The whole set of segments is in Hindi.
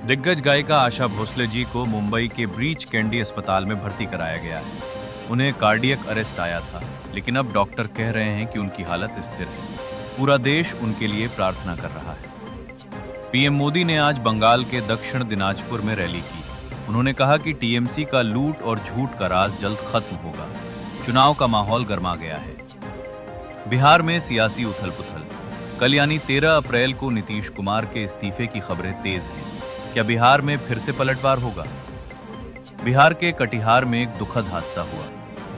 दिग्गज गायिका आशा भोसले जी को मुंबई के ब्रीच कैंडी अस्पताल में भर्ती कराया गया है। उन्हें कार्डियक अरेस्ट आया था, लेकिन अब डॉक्टर कह रहे हैं कि उनकी हालत स्थिर है। पूरा देश उनके लिए प्रार्थना कर रहा है। पीएम मोदी ने आज बंगाल के दक्षिण दिनाजपुर में रैली की। उन्होंने कहा कि टीएमसी का लूट और झूठ का राज जल्द खत्म होगा। चुनाव का माहौल गर्मा गया है। बिहार में सियासी उथल पुथल। कल यानी 13 अप्रैल को नीतीश कुमार के इस्तीफे की खबरें तेज हैं। क्या बिहार में फिर से पलटवार होगा? बिहार के कटिहार में एक दुखद हादसा हुआ।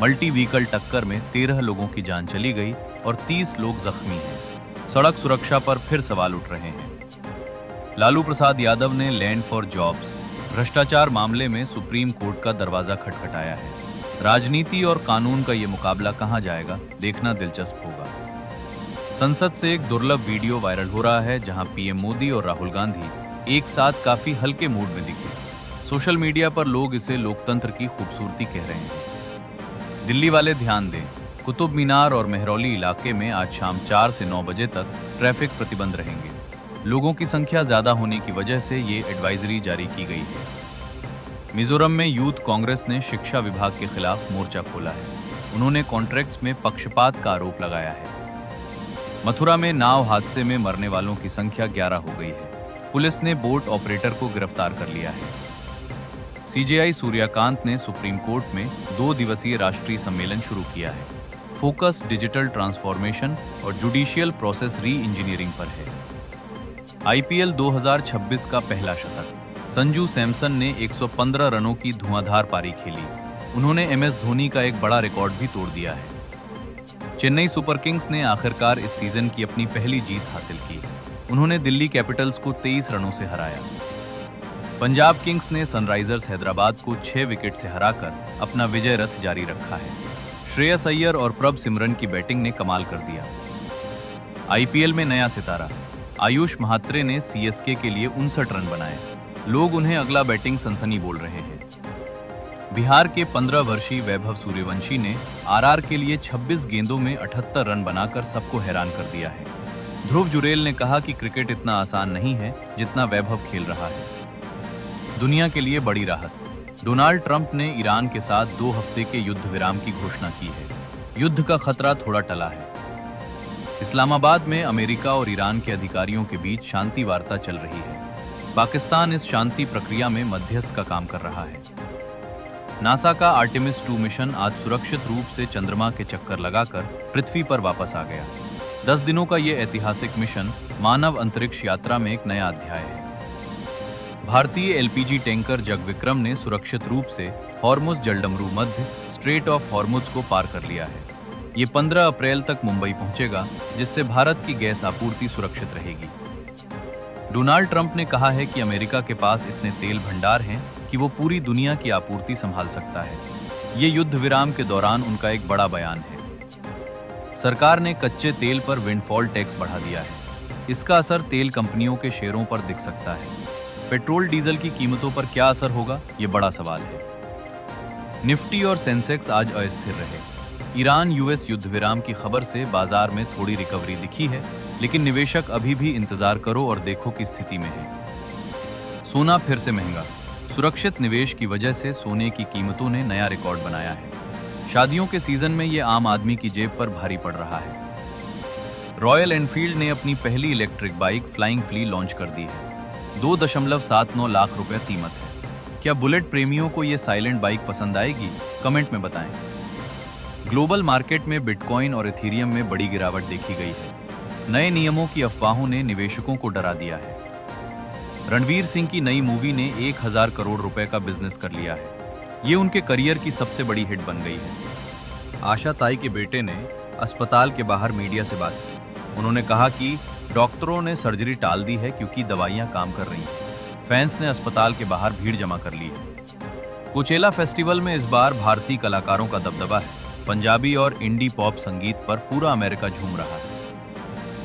मल्टी व्हीकल टक्कर में 13 लोगों की जान चली गई और 30 लोग जख्मी हैं। सड़क सुरक्षा पर फिर सवाल उठ रहे हैं। लालू प्रसाद यादव ने लैंड फॉर जॉब्स भ्रष्टाचार मामले में सुप्रीम कोर्ट का दरवाजा खटखटाया है। राजनीति और कानून का ये मुकाबला कहां जाएगा, देखना दिलचस्प होगा। संसद से एक दुर्लभ वीडियो वायरल हो रहा है, जहां पीएम मोदी और राहुल गांधी एक साथ काफी हल्के मूड में दिखे। सोशल मीडिया पर लोग इसे लोकतंत्र की खूबसूरती कह रहे हैं। दिल्ली वाले ध्यान दें, कुतुब मीनार और मेहरौली इलाके में आज शाम 4 से 9 बजे तक ट्रैफिक प्रतिबंध रहेंगे। लोगों की संख्या ज्यादा होने की वजह से ये एडवाइजरी जारी की गई है। मिजोरम में यूथ कांग्रेस ने शिक्षा विभाग के खिलाफ मोर्चा खोला है। उन्होंने कॉन्ट्रैक्ट्स में पक्षपात का आरोप लगाया है। मथुरा में नाव हादसे में मरने वालों की संख्या 11 हो गई है। पुलिस ने बोट ऑपरेटर को गिरफ्तार कर लिया है। सीजेआई सूर्यकांत ने सुप्रीम कोर्ट में 2 दिवसीय राष्ट्रीय सम्मेलन शुरू किया है। फोकस डिजिटल ट्रांसफॉर्मेशन और जुडिशियल प्रोसेस री इंजीनियरिंग पर है। आईपीएल 2026 का पहला शतक। संजू सैमसन ने 115 रनों की धुआंधार पारी खेली। उन्होंने एमएस धोनी का एक बड़ा रिकॉर्ड भी तोड़ दिया है। चेन्नई सुपर किंग्स ने आखिरकार इस सीजन की अपनी पहली जीत हासिल की। उन्होंने दिल्ली कैपिटल्स को 23 रनों से हराया। पंजाब किंग्स ने सनराइजर्स हैदराबाद को 6 विकेट से हराकर अपना विजय रथ जारी रखा है। श्रेयस अय्यर और प्रभ सिमरन की बैटिंग ने कमाल कर दिया। आईपीएल में नया सितारा आयुष महात्रे ने सीएसके के लिए 59 रन बनाए। लोग उन्हें अगला बैटिंग सनसनी बोल रहे हैं। बिहार के 15 वर्षीय वैभव सूर्यवंशी ने आरआर के लिए 26 गेंदों में 78 रन बनाकर सबको हैरान कर दिया है। ध्रुव जुरेल ने कहा कि क्रिकेट इतना आसान नहीं है जितना वैभव खेल रहा है। दुनिया के लिए बड़ी राहत। डोनाल्ड ट्रंप ने ईरान के साथ 2 हफ्ते के युद्ध विराम की घोषणा की है। युद्ध का खतरा थोड़ा टला है। इस्लामाबाद में अमेरिका और ईरान के अधिकारियों के बीच शांति वार्ता चल रही है। पाकिस्तान इस शांति प्रक्रिया में मध्यस्थ का काम कर रहा है। नासा का आर्टेमिस 2 मिशन आज सुरक्षित रूप से चंद्रमा के चक्कर लगाकर पृथ्वी पर वापस आ गया। 10 दिनों का ये ऐतिहासिक मिशन मानव अंतरिक्ष यात्रा में एक नया अध्याय है। भारतीय एलपीजी टैंकर जगविक्रम ने सुरक्षित रूप से हॉर्मुज जलडमरू मध्य स्ट्रेट ऑफ हॉर्मुज को पार कर लिया है। ये 15 अप्रैल तक मुंबई पहुंचेगा, जिससे भारत की गैस आपूर्ति सुरक्षित रहेगी। डोनाल्ड ट्रंप ने कहा है कि अमेरिका के पास इतने तेल भंडार हैं कि वो पूरी दुनिया की आपूर्ति संभाल सकता है। ये युद्ध विराम के दौरान उनका एक बड़ा बयान है। सरकार ने कच्चे तेल पर विंडफॉल टैक्स बढ़ा दिया है। इसका असर तेल कंपनियों के शेयरों पर दिख सकता है। पेट्रोल डीजल की कीमतों पर क्या असर होगा, ये बड़ा सवाल है। निफ्टी और सेंसेक्स आज अस्थिर रहे। ईरान यूएस युद्ध विराम की खबर से बाजार में थोड़ी रिकवरी दिखी है, लेकिन निवेशक अभी भी इंतजार करो और देखो की स्थिति में है। सोना फिर से महंगा। सुरक्षित निवेश की वजह से सोने की कीमतों ने नया रिकॉर्ड बनाया है। शादियों के सीजन में ये आम आदमी की जेब पर भारी पड़ रहा है। रॉयल एनफील्ड ने अपनी पहली electric bike flying flea launch कर दी है। 2.79 लाख रुपए कीमत है। क्या बुलेट प्रेमियों को ये साइलेंट बाइक पसंद आएगी? कमेंट में बताएं। ग्लोबल मार्केट में बिटकॉइन और इथेरियम में बड़ी गिरावट देखी गई है। नए नियमों की अफवाहों ने निवेशकों को डरा दिया है। रणवीर सिंह की नई मूवी ने 1000 करोड़ रुपए का बिजनेस कर लिया है। ये उनके करियर की सबसे बड़ी हिट बन गई है। आशा ताई के बेटे ने अस्पताल के बाहर मीडिया से बात की। उन्होंने कहा कि डॉक्टरों ने सर्जरी टाल दी है क्योंकि दवाइयां काम कर रही हैं। फैंस ने अस्पताल के बाहर भीड़ जमा कर ली है। कोचेला फेस्टिवल में इस बार भारतीय कलाकारों का दबदबा है। पंजाबी और इंडी पॉप संगीत पर पूरा अमेरिका झूम रहा है।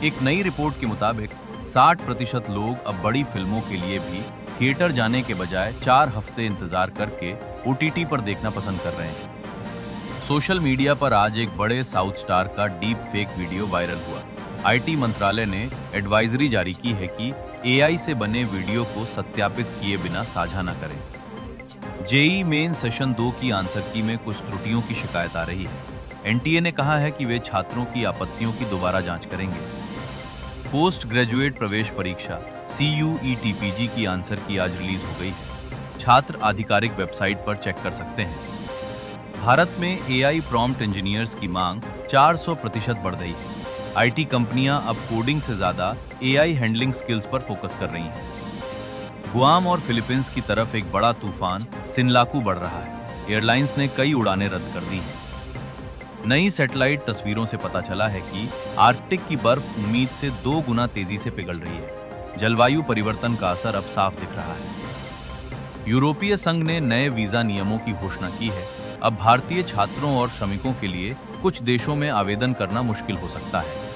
एक नई रिपोर्ट के मुताबिक 60% लोग अब बड़ी फिल्मों के लिए भी थिएटर जाने के बजाय 4 हफ्ते इंतजार करके ओटीटी पर देखना पसंद कर रहे हैं। सोशल मीडिया पर आज एक बड़े साउथ स्टार का डीप फेक वीडियो वायरल हुआ। आईटी मंत्रालय ने एडवाइजरी जारी की है कि एआई से बने वीडियो को सत्यापित किए बिना साझा न करें। जेईई मेन सेशन 2 की आंसर की में कुछ त्रुटियों की शिकायत आ रही है। एनटीए ने कहा है कि वे छात्रों की आपत्तियों की दोबारा जांच करेंगे। पोस्ट ग्रेजुएट प्रवेश परीक्षा CUET-PG की आंसर की आज रिलीज हो गई है। छात्र आधिकारिक वेबसाइट पर चेक कर सकते हैं। भारत में एआई प्रॉम्प्ट इंजीनियर्स की मांग 400% बढ़ गई है। आईटी कंपनियां अब कोडिंग से ज्यादा एआई हैंडलिंग स्किल्स पर फोकस कर रही हैं। गुआम और फिलीपींस की तरफ एक बड़ा तूफान सिनलाकू बढ़ रहा है। एयरलाइंस ने कई उड़ानें रद्द कर दी हैं। नई सैटेलाइट तस्वीरों से पता चला है कि आर्कटिक की बर्फ उम्मीद से 2 गुना तेजी से पिघल रही है। जलवायु परिवर्तन का असर अब साफ दिख रहा है। यूरोपीय संघ ने नए वीजा नियमों की घोषणा की है। अब भारतीय छात्रों और श्रमिकों के लिए कुछ देशों में आवेदन करना मुश्किल हो सकता है।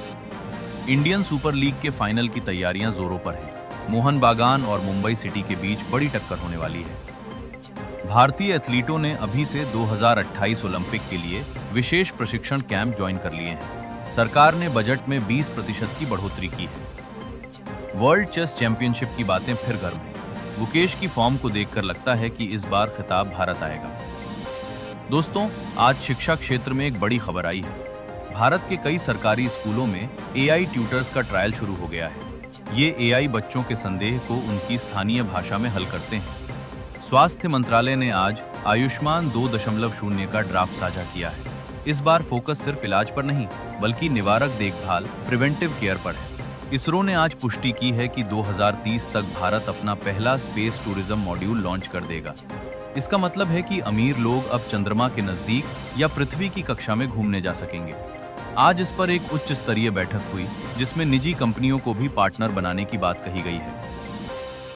इंडियन सुपर लीग के फाइनल की तैयारियां जोरों पर हैं। मोहन बागान और मुंबई सिटी के बीच बड़ी टक्कर होने वाली है। भारतीय एथलीटों ने अभी से 2028 ओलंपिक के लिए विशेष प्रशिक्षण कैंप ज्वाइन कर लिए हैं। सरकार ने बजट में 20% की बढ़ोतरी की है। वर्ल्ड चेस चैंपियनशिप की बातें फिर गर्म हैं। मुकेश की फॉर्म को देखकर लगता है कि इस बार खिताब भारत आएगा। दोस्तों, आज शिक्षा क्षेत्र में एक बड़ी खबर आई है। भारत के कई सरकारी स्कूलों में एआई ट्यूटर्स का ट्रायल शुरू हो गया है। ये एआई बच्चों के संदेह को उनकी स्थानीय भाषा में हल करते हैं। स्वास्थ्य मंत्रालय ने आज आयुष्मान 2.0 का ड्राफ्ट साझा किया है। इस बार फोकस सिर्फ इलाज पर नहीं, बल्कि निवारक देखभाल प्रिवेंटिव केयर पर है। इसरो ने आज पुष्टि की है कि 2030 तक भारत अपना पहला स्पेस टूरिज्म मॉड्यूल लॉन्च कर देगा। इसका मतलब है कि अमीर लोग अब चंद्रमा के नजदीक या पृथ्वी की कक्षा में घूमने जा सकेंगे। आज इस पर एक उच्च स्तरीय बैठक हुई, जिसमें निजी कंपनियों को भी पार्टनर बनाने की बात कही गई है।